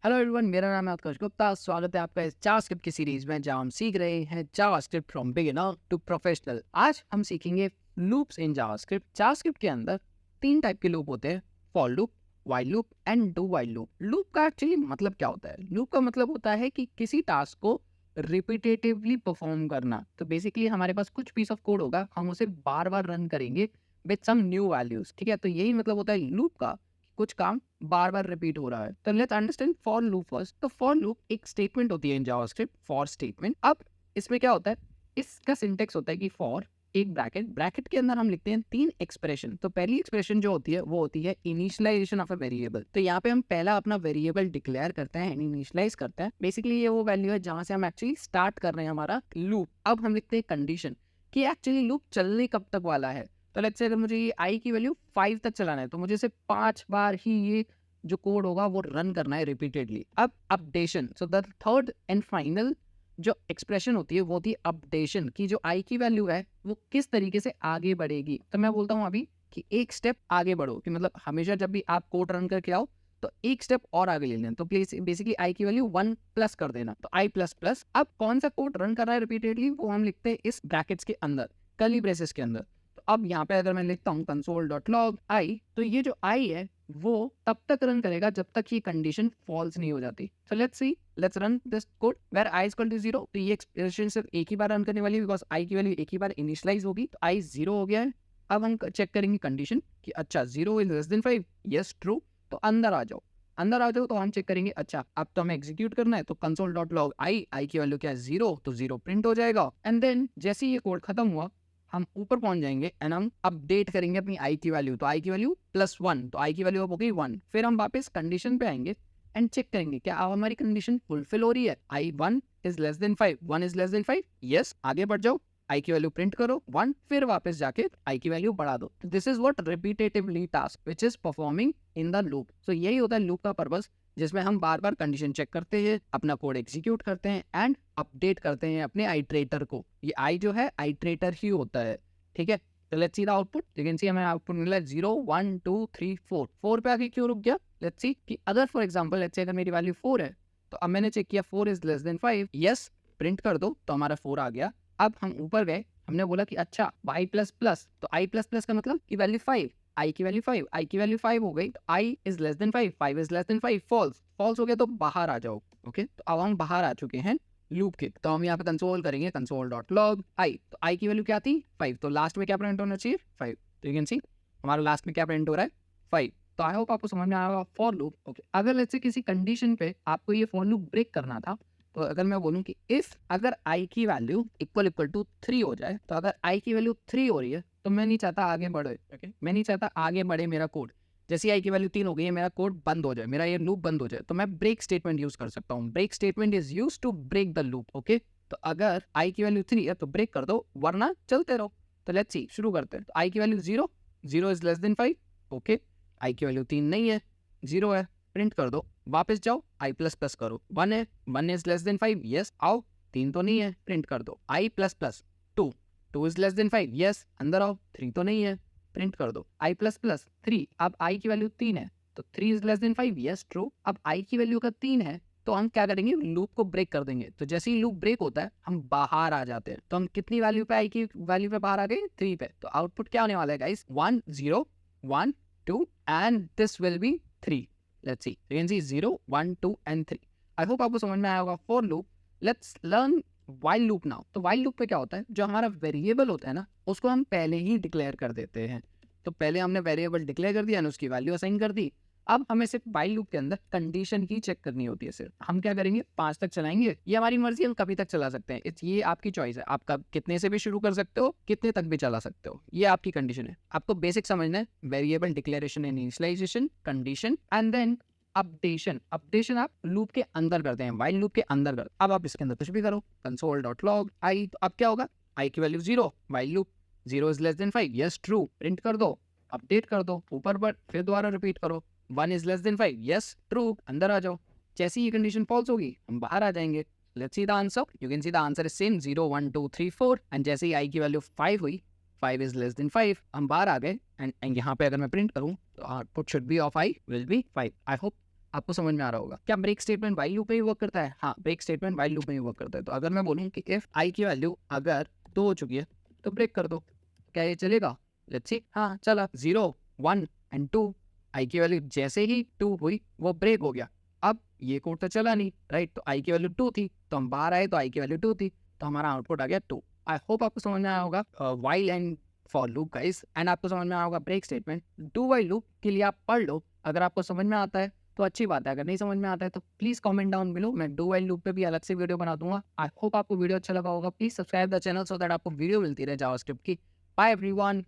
Hello everyone, मेरा नाम है उत्कर्ष गुप्ता। स्वागत है आपका इस जावास्क्रिप्ट की सीरीज में जहां हम सीख रहे हैं JavaScript from beginner to professional. आज हम सीखेंगे लूप्स इन जावास्क्रिप्ट। जावास्क्रिप्ट के अंदर तीन टाइप के लूप होते हैं: for loop, while loop and do while loop. Loop का एक्चुअली मतलब क्या होता है? लूप का मतलब होता है कि किसी टास्क को रिपीटेटिवली परफॉर्म करना। तो बेसिकली हमारे पास कुछ पीस ऑफ कोड होगा, हम उसे बार बार रन करेंगे विद सम न्यू वैल्यूज। ठीक है, तो यही मतलब होता है लूप का, कुछ काम बार बार रिपीट हो रहा है। तो let's understand for loop first. तो फॉर लूप एक स्टेटमेंट होती है इन जावास्क्रिप्ट, फॉर स्टेटमेंट। अब इसमें क्या होता है, इसका सिंटेक्स होता है कि फॉर एक ब्रैकेट, ब्रैकेट के अंदर हम लिखते हैं तीन एक्सप्रेशन। तो पहली एक्सप्रेशन जो होती है वो होती है इनिशियलाइजेशन ऑफ अ वेरिएबल। तो यहाँ पे हम पहला अपना वेरिएबल डिक्लेयर करते हैं, इनिशियलाइज करते हैं। बेसिकली ये वो वैल्यू है जहां से हम एक्चुअली स्टार्ट कर रहे हैं हमारा लूप। अब हम लिखते हैं कंडीशन कि एक्चुअली लूप चलने कब तक वाला है। तो लेट्स से अगर मुझे ये आई की वैल्यू 5 तक चलाना है तो मुझे सिर्फ 5 बार ही ये जो कोड होगा वो रन करना है रिपीटेडली। अब updation, so the third and final जो एक्सप्रेशन होती है वो होती है अपडेशन, की जो आई की वैल्यू है वो किस तरीके से आगे बढ़ेगी। तो मैं बोलता हूँ अभी कि एक स्टेप आगे बढ़ो, कि मतलब हमेशा जब भी आप कोड रन करके आओ तो एक स्टेप और आगे ले लेना। तो प्लीज बेसिकली आई की वैल्यू 1 प्लस कर देना, तो आई प्लस प्लस। अब कौन सा कोड रन कर रहा है रिपीटेडली वो हम लिखते हैं इस ब्रैकेट्स के अंदर, कर्ली ब्रेसेस के अंदर। तो अब यहाँ पे अगर मैं लिखता हूँ console.log i, तो ये जो i है वो तब तक रन करेगा जब तक ये कंडीशन फॉल्स नहीं हो जाती। So let's see, let's run this code where i equal to 0। तो ये एक्सप्रेशन सिर्फ एक ही बार रन करने वाली है बिकॉज i की वैल्यू एक ही बार इनिशियलाइज होगी। तो i 0 हो गया है। अब हम चेक करेंगे कंडीशन कि अच्छा 0 is less than 5, yes true. तो अंदर आ जाओ, अंदर आ जाओ। तो हम चेक करेंगे, अच्छा अब तो हमें एग्जीक्यूट करना है। तो console.log i की वैल्यू क्या है 0, तो 0 प्रिंट हो जाएगा। एंड देन जैसे ये कोड खत्म हुआ हम ऊपर पहुंच जाएंगे एंड हम अपडेट करेंगे अपनी आई की वैल्यू। तो आई की वैल्यू +1, तो आई की वैल्यू अब हो गई 1। फिर हम वापस कंडीशन पे आएंगे एंड चेक करेंगे क्या अब हमारी कंडीशन फुलफिल हो रही है। आई 1 is less than 5, 1 is less than 5, yes. आगे बढ़ जाओ, आई की वैल्यू प्रिंट करो 1, फिर वापस जाके आई की वैल्यू बढ़ा दो। This is what repetitively task which is performing in the loop. So यही होता है लूप का पर्पस, जिसमें हम बार बार कंडीशन चेक करते हैं, अपना कोड एग्जीक्यूट करते हैं एंड अपडेट करते हैं अपने आइट्रेटर को। ये आई जो है आइट्रेटर ही होता है, ठीक है। तो let's see the output. You can see हमें आउटपुट मिला 0 1 2 3 4। 4 पे आके क्यों रुक गया? लेट्स सी कि अगर फॉर एग्जांपल लेट्स से अगर मेरी वैल्यू 4 है तो अब मैंने चेक किया 4 is less than 5, yes print कर दो। तो हमारा 4 आ गया। अब हम ऊपर गए, हमने बोला कि अच्छा y प्लस प्लस, तो i प्लस प्लस का मतलब कि वैल्यू 5, i की वैल्यू 5, i की वैल्यू 5 हो गई। तो i is less than 5, 5 is less than 5, false. False हो गया तो बाहर आ जाओ। ओके, तो अब हम बाहर आ चुके हैं लूप के। तो हम यहाँ पे कंसोल करेंगे console.log i। तो i की वैल्यू क्या थी 5, तो लास्ट में क्या प्रिंट होना चाहिए 5। तो यू कैन सी हमारा लास्ट में क्या प्रिंट हो रहा है 5। तो आई होप आपको समझ में आया होगा फॉर लूप। ओके, अगर लेट्स से किसी कंडीशन पे आपको ये फॉर लूप ब्रेक करना था, तो अगर मैं बोलूँ कि इफ अगर i की वैल्यू इक्वल टू 3 हो जाए, तो अगर i की वैल्यू 3 हो रही है तो मैं नहीं चाहता आगे बढ़े। ओके, मैं नहीं चाहता आगे बढ़े मेरा कोड। जैसे आई की वैल्यू 3 हो गई है, मेरा कोड बंद हो जाए, मेरा ये लूप बंद हो जाए, तो मैं ब्रेक स्टेटमेंट यूज कर सकता हूँ। Break statement is use to break the loop. Okay, तो अगर आई की वैल्यू 3 है तो ब्रेक कर दो, वरना चलते रहो। तो लेट्स सी, शुरू करते हैं। तो आई की value 0, 0 is less than 5। Okay, i की वैल्यू 3 नहीं है, 0 है, प्रिंट कर दो। वापस जाओ, आई प्लस प्लस करो, 1 है, 1 इज लेस देन 5, यस। आओ, 3 तो नहीं है, प्रिंट कर दो। I plus plus 2, 2 is less than 5, yes. अंदर आओ, 3 तो नहीं है, प्रिंट कर दो। आई प्लस प्लस 3, अब आई की वैल्यू 3 है तो 3 is less than 5, yes true. अब आई की वैल्यू का 3 है तो हम क्या करेंगे, लूप को ब्रेक कर देंगे। तो जैसे ही लूप ब्रेक होता है हम बाहर आ जाते हैं। तो हम कितनी वैल्यू पे, आई की वैल्यू पे बाहर आ गए 3 पे। तो आउटपुट क्या होने वाला है guys, 1 0 1 2 and this will be 3। Let's see, you can see 0 1 2 and 3। I hope आपको समझ में आया होगा for loop. Let's learn while loop now. तो वाइल लूप पे क्या होता है, जो हमारा वेरिएबल होता है ना उसको हम पहले ही डिक्लेयर कर देते हैं। तो पहले हमने वेरिएबल डिक्लेयर कर दिया और उसकी वैल्यू असाइन कर दी। अब हमें सिर्फ वाइल लूप के अंदर कंडीशन ही चेक करनी होती है। सिर्फ हम क्या करेंगे, 5 तक चलाएंगे। ये हमारी मर्जी, हम कभी तक चला सकते हैं, ये आपकी चॉइस है। आप कितने से भी शुरू कर सकते हो, कितने तक भी चला सकते हो, ये आपकी कंडीशन है। आपको बेसिक समझना है, variable declaration and initialization, condition and then updation. Updation आप लूप के अंदर करते हैं, वाइल लूप के अंदर कर। अब आप इसके अंदर कुछ भी करो, console.log i। तो अब क्या होगा, i की value 0, while loop 0 is less than 5, yes true, print कर दो, अपडेट कर दो, ऊपर बढ़, फिर दोबारा रिपीट करो, 1 is less than 5, yes true, अंदर आ जाओ। जैसे ही ये कंडीशन फॉल्स होगी हम बाहर आ जाएंगे। Let's see the answer. You can see the answer is same 0 1 2 3 4। And जैसे ही आई की वैल्यू 5 हुई, 5 इज लेस देन 5, हम बाहर आ गए। एंड यहाँ पे अगर मैं प्रिंट करूँ तो output should be of I will be 5। I hope आपको समझ में आ रहा होगा। क्या ब्रेक स्टेटमेंट वाइल लूप में ही वर्क करता है? हाँ, ब्रेक स्टेटमेंट वाइल लूप में ही वर्क करता है। तो अगर मैं बोलूँ कि इफ आई की वैल्यू अगर 2 हो चुकी है तो ब्रेक कर दो, क्या ये चलेगा? Let's see. हाँ, चला। 0, 1 एंड 2, आई की वैल्यू जैसे ही 2 हुई वो ब्रेक हो गया। अब ये कोड तो चला नहीं, राइट? तो आई की वैल्यू 2 थी, तो हम बाहर आए तो आई की वैल्यू 2 थी, तो हमारा आउटपुट आ गया 2। आई होप आपको समझ में आया होगा while and for loop guys, and आपको समझ में आया होगा break statement. Do while loop के लिए आप पढ़ लो, अगर आपको समझ में आता है तो अच्छी बात है, अगर नहीं समझ में आता है तो प्लीज कमेंट डाउन बिलो, मैं डू वाइल लूप पे भी अलग से वीडियो बना दूंगा। आई होप आपको वीडियो अच्छा लगा होगा। Please subscribe the channel so that आपको वीडियो मिलती रहे जावास्क्रिप्ट की। Bye everyone.